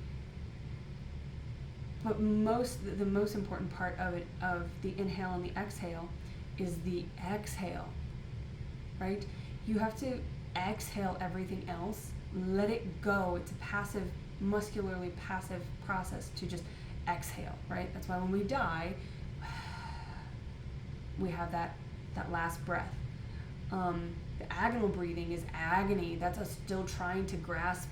But the most important part of the inhale and the exhale is the exhale, right? You have to exhale everything else, let it go. It's a muscularly passive process to just exhale, right? That's why when we die, we have that last breath. The agonal breathing is agony. That's us still trying to grasp,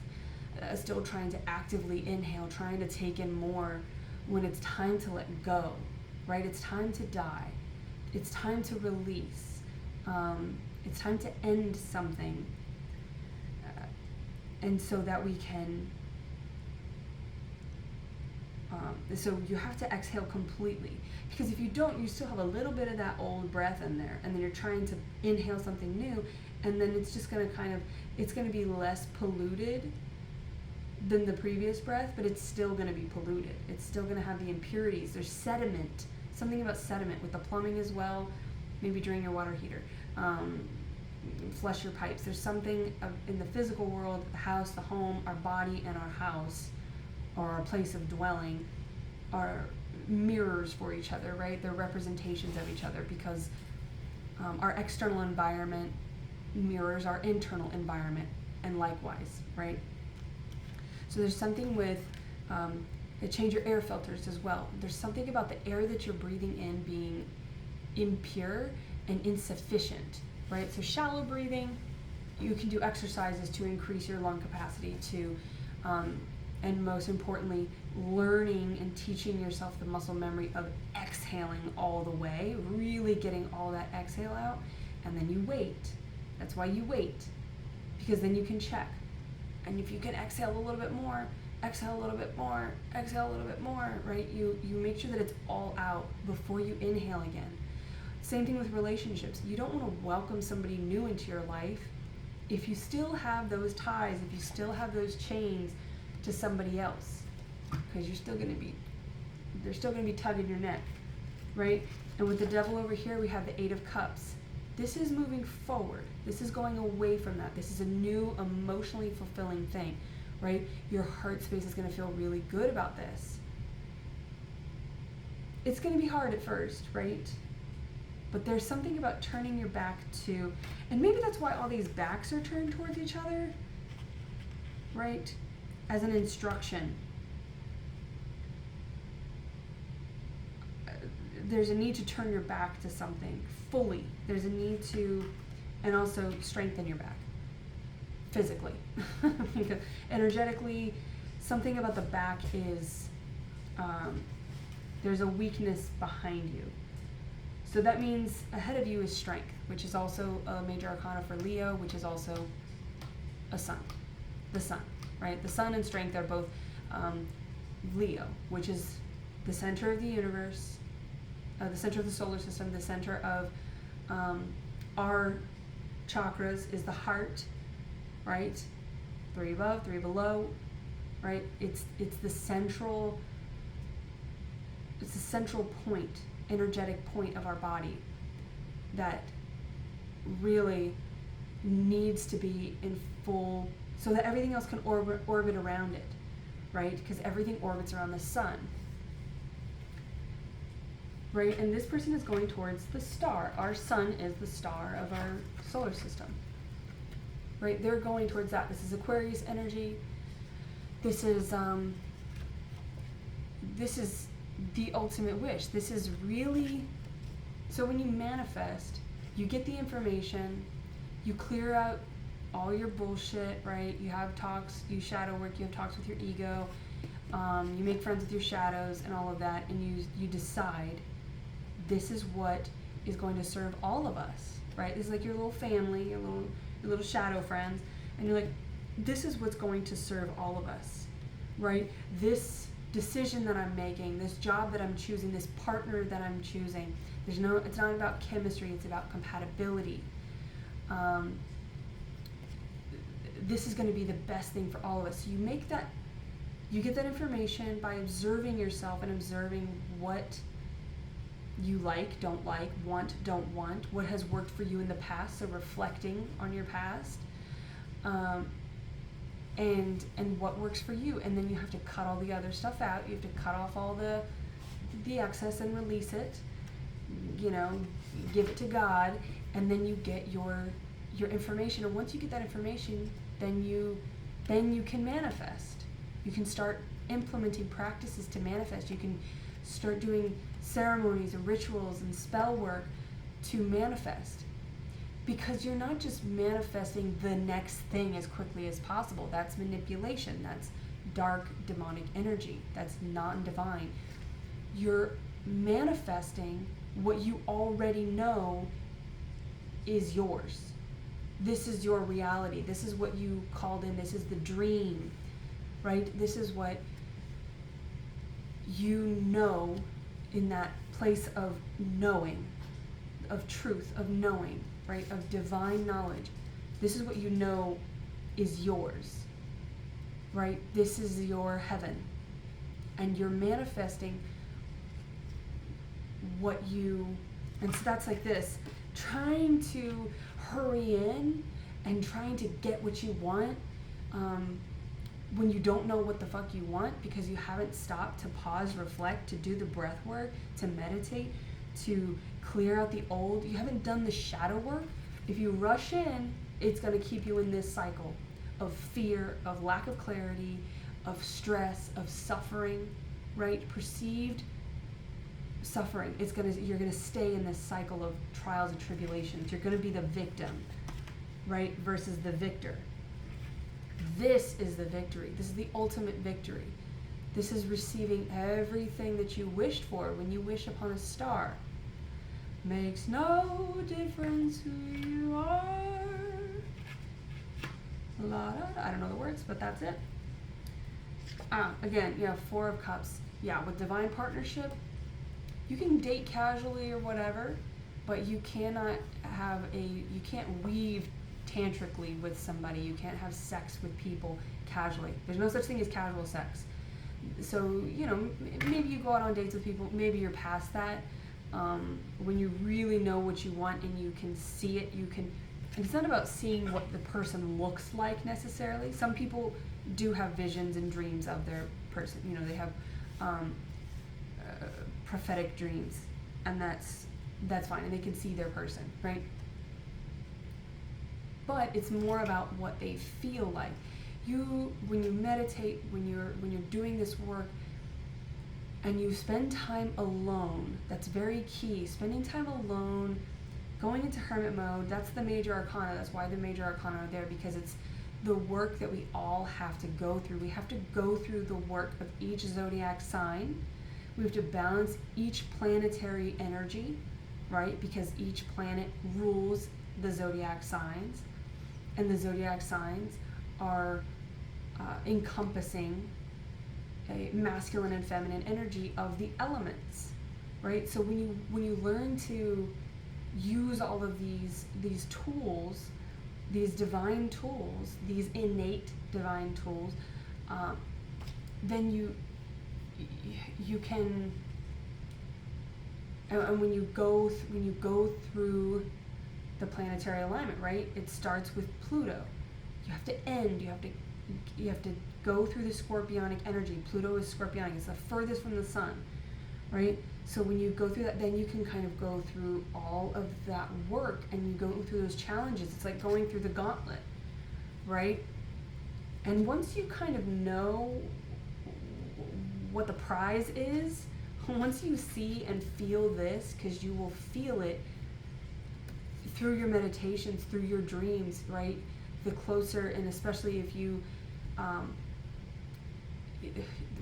still trying to actively inhale, trying to take in more when it's time to let go, right? It's time to die. It's time to release. It's time to end something. And so that we can, so you have to exhale completely. Because if you don't, you still have a little bit of that old breath in there, and then you're trying to inhale something new, and then it's just going to it's going to be less polluted than the previous breath, but it's still going to be polluted. It's still going to have the impurities. There's sediment, something about sediment with the plumbing as well, maybe during your water heater. Flush your pipes. There's something in the physical world, the house, the home, our body, and our house, or our place of dwelling, are mirrors for each other, right? They're representations of each other because our external environment mirrors our internal environment, and likewise, right? So there's something with change your air filters as well. There's something about the air that you're breathing in being impure and insufficient, right? So shallow breathing, you can do exercises to increase your lung capacity to, and most importantly, learning and teaching yourself the muscle memory of exhaling all the way, really getting all that exhale out, and then you wait. That's why you wait, because then you can check. And if you can exhale a little bit more, exhale a little bit more, exhale a little bit more, right? You make sure that it's all out before you inhale again. Same thing with relationships. You don't want to welcome somebody new into your life if you still have those ties, if you still have those chains to somebody else, because they're still going to be tugging your neck, right? And with the Devil over here, we have the Eight of Cups. This is moving forward. This is going away from that. This is a new, emotionally fulfilling thing, right? Your heart space is going to feel really good about this. it's going to be hard at first, right? But there's something about turning your back to, and maybe that's why all these backs are turned towards each other, right? As an instruction. There's a need to turn your back to something fully. There's a need to, and also strengthen your back physically. Energetically, something about the back is, there's a weakness behind you. So that means ahead of you is strength, which is also a major arcana for Leo, which is also a sun. The sun, right? The sun and strength are both Leo, which is the center of the universe, the center of the solar system, the center of our chakras is the heart, right? 3 above, 3 below, right? It's the central point, energetic point of our body that really needs to be in full, so that everything else can orbit around it, right? Because everything orbits around the sun, right? And this person is going towards the star. Our sun is the star of our solar system, right? They're going towards that. This is Aquarius energy. This is the ultimate wish. This is really, so when you manifest, you get the information, you clear out all your bullshit, right? You have talks, you shadow work, you have talks with your ego, you make friends with your shadows and all of that, and you decide this is what is going to serve all of us, right? This is like your little family, your little shadow friends, and you're like, this is what's going to serve all of us, right? This decision that I'm making, this job that I'm choosing, this partner that I'm choosing, it's not about chemistry, it's about compatibility. This is going to be the best thing for all of us. So you get that information by observing yourself and observing what you like, don't like, want, don't want, what has worked for you in the past, so reflecting on your past, and what works for you. And then you have to cut all the other stuff out. You have to cut off all the excess and release it, give it to God, and then you get your information. And once you get that information, then you can manifest. You can start implementing practices to manifest. You can start doing ceremonies and rituals and spell work to manifest. Because you're not just manifesting the next thing as quickly as possible. That's manipulation. That's dark demonic energy. That's non-divine. You're manifesting what you already know is yours. This is your reality. This is what you called in. This is the dream, right? This is what you know in that place of knowing, of truth, of knowing, right? Of divine knowledge. This is what you know is yours, right? This is your heaven. And you're manifesting what you, and so that's like this, trying to hurry in and trying to get what you want when you don't know what the fuck you want, because you haven't stopped to pause, reflect, to do the breath work, to meditate, to clear out the old. You haven't done the shadow work. If you rush in, it's going to keep you in this cycle of fear, of lack of clarity, of stress, of suffering, right? Perceived suffering. You're going to stay in this cycle of trials and tribulations. You're going to be the victim, right? Versus the victor. This is the victory. This is the ultimate victory. This is receiving everything that you wished for when you wish upon a star. Makes no difference who you are. I don't know the words, but that's it. Again, 4 of Cups. Yeah, with divine partnership, you can date casually or whatever, but you can't weave tantrically with somebody. You can't have sex with people casually. There's no such thing as casual sex. So, maybe you go out on dates with people, maybe you're past that. When you really know what you want and you can see it, and it's not about seeing what the person looks like necessarily. Some people do have visions and dreams of their person. They have prophetic dreams, and that's fine, and they can see their person, right? But it's more about what they feel like. When you meditate, when you're doing this work, and you spend time alone, that's very key. Spending time alone, going into hermit mode, that's the major arcana. That's why the major arcana are there, because it's the work that we all have to go through. We have to go through the work of each zodiac sign. We have to balance each planetary energy, right? Because each planet rules the zodiac signs, and the zodiac signs are encompassing a masculine and feminine energy of the elements, right? So when you learn to use all of these tools, these divine tools, these innate divine tools, then you can, and when you go through the planetary alignment, right? It starts with Pluto. You have to end. You have to go through the scorpionic energy. Pluto is scorpionic. It's the furthest from the sun, right? So when you go through that, then you can kind of go through all of that work, and you go through those challenges. It's like going through the gauntlet, right? And once you kind of know what the prize is, once you see and feel this, because you will feel it through your meditations, through your dreams, right? The closer, and especially if you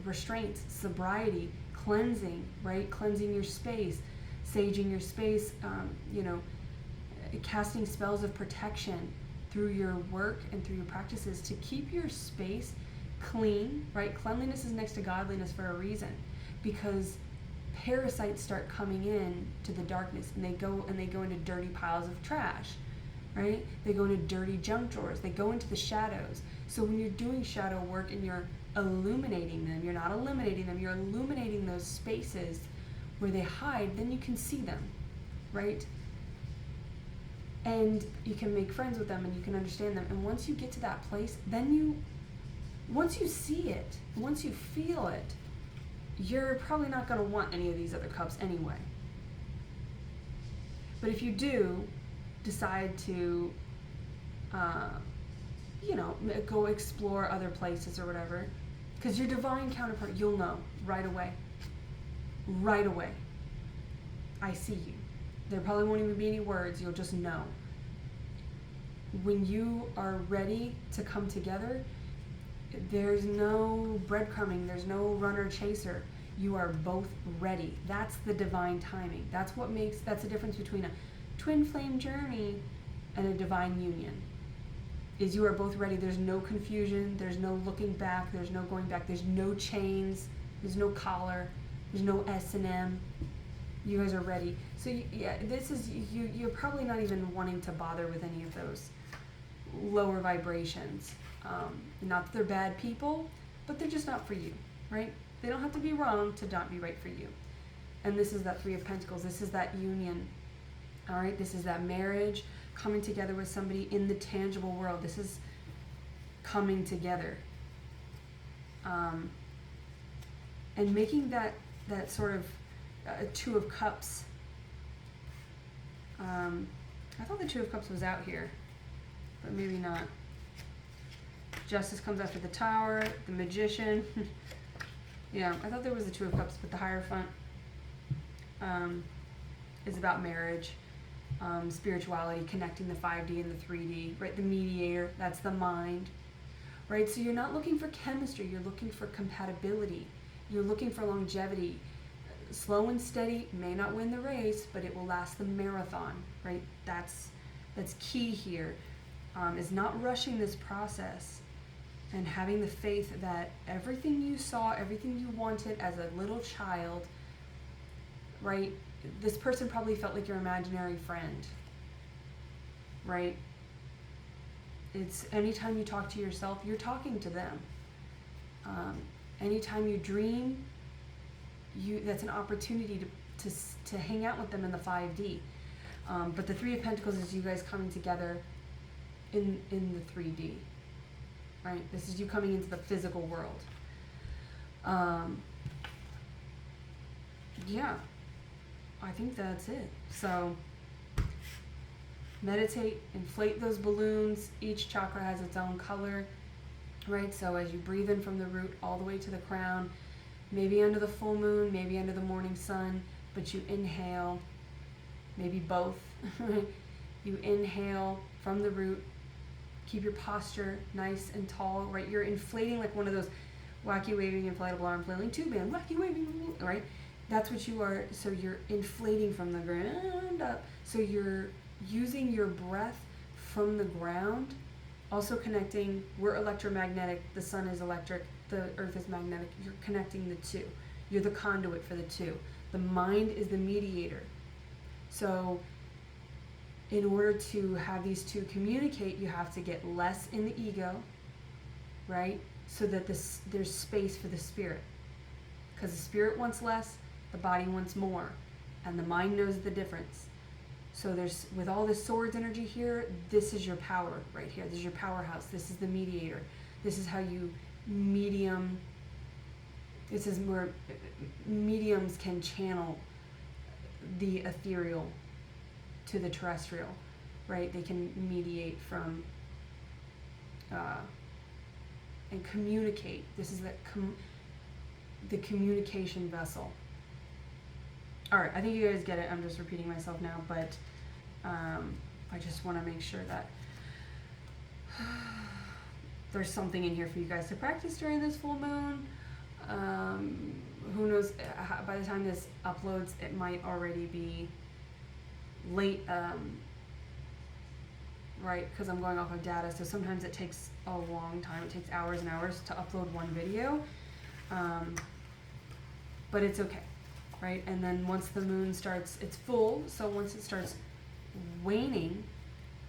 restraints, sobriety, cleansing, right? Cleansing your space, saging your space, casting spells of protection through your work and through your practices to keep your space clean, right? Cleanliness is next to godliness for a reason, because parasites start coming in to the darkness, and they go into dirty piles of trash, right? They go into dirty junk drawers. They go into the shadows. So when you're doing shadow work and you're illuminating them, you're not eliminating them, you're illuminating those spaces where they hide, then you can see them, right? And you can make friends with them, and you can understand them. And once you get to that place, then once you see it, once you feel it, you're probably not going to want any of these other cups anyway. But if you do decide to, go explore other places or whatever, because your divine counterpart, you'll know right away. Right away. I see you. There probably won't even be any words. You'll just know. When you are ready to come together, there's no breadcrumbing. There's no runner chaser. You are both ready. That's the divine timing. That's the difference between a twin flame journey and a divine union. Is you are both ready. There's no confusion. There's no looking back. There's no going back. There's no chains. There's no collar. There's no S&M. You guys are ready. So you're probably not even wanting to bother with any of those lower vibrations. Not that they're bad people, but they're just not for you, right? They don't have to be wrong to not be right for you. And this is that Three of Pentacles. This is that union. All right, this is that marriage, coming together with somebody in the tangible world. This is coming together. And making that sort of Two of Cups. I thought the Two of Cups was out here, but maybe not. Justice comes after the Tower, the Magician. Yeah, I thought there was the Two of Cups, but the Hierophant is about marriage, spirituality, connecting the 5D and the 3D, right? The mediator, that's the mind, right? So you're not looking for chemistry, you're looking for compatibility. You're looking for longevity. Slow and steady may not win the race, but it will last the marathon, right? That's key here, is not rushing this process, and having the faith that everything you saw, everything you wanted as a little child, right? This person probably felt like your imaginary friend, right? It's anytime you talk to yourself, you're talking to them. Anytime you dream, that's an opportunity to hang out with them in the 5D. But the Three of Pentacles is you guys coming together in the 3D, right? This is you coming into the physical world. yeah, I think that's it. So meditate, inflate those balloons. Each chakra has its own color, right? So as you breathe in from the root all the way to the crown, maybe under the full moon, maybe under the morning sun, but you inhale, maybe both. You inhale from the root, keep your posture nice and tall, right? You're inflating like one of those wacky waving inflatable arm flailing tube band, wacky waving, right? That's what you are. So you're inflating from the ground up. So you're using your breath from the ground, also connecting. We're electromagnetic, the sun is electric, the earth is magnetic. You're connecting the two. You're the conduit for the two. The mind is the mediator. So in order to have these two communicate, you have to get less in the ego, right? So that there's space for the spirit. Because the spirit wants less, the body wants more, and the mind knows the difference. So there's, with all this swords energy here, this is your power right here. This is your powerhouse. This is the mediator. This is how you medium. This is where mediums can channel the ethereal to the terrestrial, right? They can mediate from and communicate. This is the communication vessel. All right, I think you guys get it. I'm just repeating myself now, but I just want to make sure that there's something in here for you guys to practice during this full moon. Who knows, by the time this uploads, it might already be late, right? Because I'm going off of data, so sometimes it takes a long time. It takes hours and hours to upload one video, but it's okay, right? And then once the moon starts, it's full, so once it starts waning,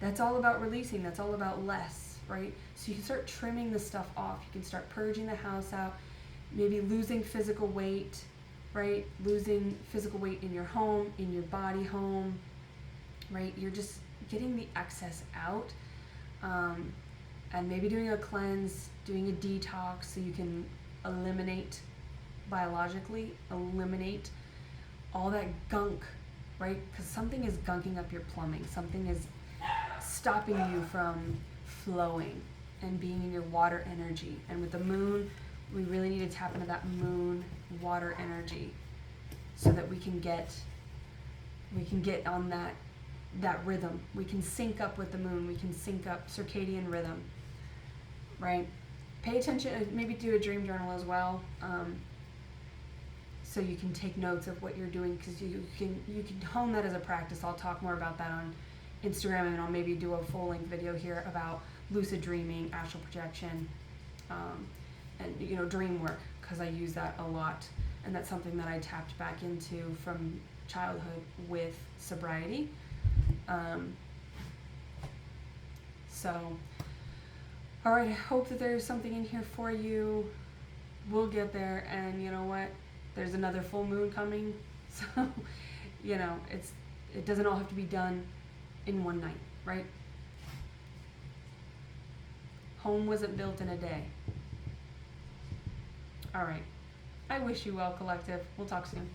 that's all about releasing. That's all about less, right? So you can start trimming the stuff off. You can start purging the house out, maybe losing physical weight, right? Losing physical weight in your home, in your body home, right? You're just getting the excess out, and maybe doing a cleanse, doing a detox, so you can eliminate, biologically eliminate all that gunk, right? Because something is gunking up your plumbing. Something is stopping you from flowing and being in your water energy. And with the moon, we really need to tap into that moon water energy so that we can get on that rhythm. We can sync up with the moon. We can sync up circadian rhythm, right? Pay attention, maybe do a dream journal as well, so you can take notes of what you're doing, because you can hone that as a practice. I'll talk more about that on Instagram, and I'll maybe do a full length video here about lucid dreaming, astral projection, and dream work, because I use that a lot, and that's something that I tapped back into from childhood with sobriety. So, all right, I hope that there's something in here for you. We'll get there, and you know what? There's another full moon coming, so it doesn't all have to be done in one night, right? Home wasn't built in a day. All right. I wish you well, collective. We'll talk soon.